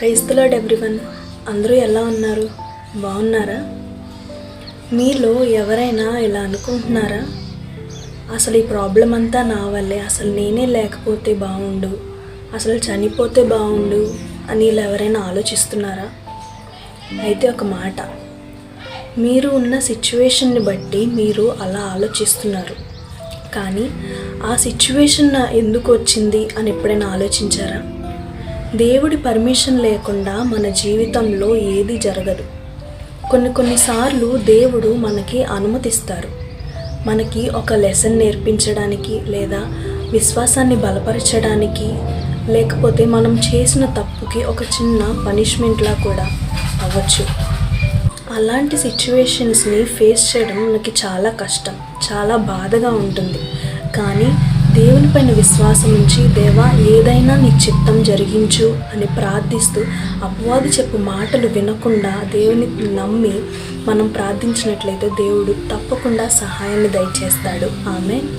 Praise the lord everyone. అందరూ ఎలా ఉన్నారు? బాగున్నారా? మీలో ఎవరైనా ఇలా అనుకుంటున్నారా? అసలు ఈ ప్రాబ్లం అంతా నా వల్లే, అసలు నేనే లేకపోతే బాగుండు, అసలు చనిపోతే బాగుండు అని ఇలా ఎవరైనా ఆలోచిస్తున్నారా? అయితే ఒక మాట, మీరు ఉన్న సిచ్యువేషన్ని బట్టి మీరు అలా ఆలోచిస్తున్నారు, కానీ ఆ సిచ్యువేషన్ ఎందుకు వచ్చింది అని ఎప్పుడైనా ఆలోచించారా? దేవుడి పర్మిషన్ లేకుండా మన జీవితంలో ఏది జరగదు. కొన్నిసార్లు దేవుడు మనకి అనుమతిస్తారు, మనకి ఒక లెసన్ నేర్పించడానికి, లేదా విశ్వాసాన్ని బలపరచడానికి, లేకపోతే మనం చేసిన తప్పుకి ఒక చిన్న పనిష్మెంట్లా కూడా అవ్వచ్చు. అలాంటి సిచ్యువేషన్స్ని ఫేస్ చేయడం మనకి చాలా కష్టం, చాలా బాధగా ఉంటుంది. కానీ దేవుని పైన విశ్వాసం ఉంచి, దేవా ఏదైనా నీ చిత్తం జరిగించు అని ప్రార్థిస్తూ, అపవాది చెప్పు మాటలు వినకుండా దేవుని నమ్మి మనం ప్రార్థించినట్లయితే దేవుడు తప్పకుండా సహాయాన్ని దయచేస్తాడు. ఆమేన్.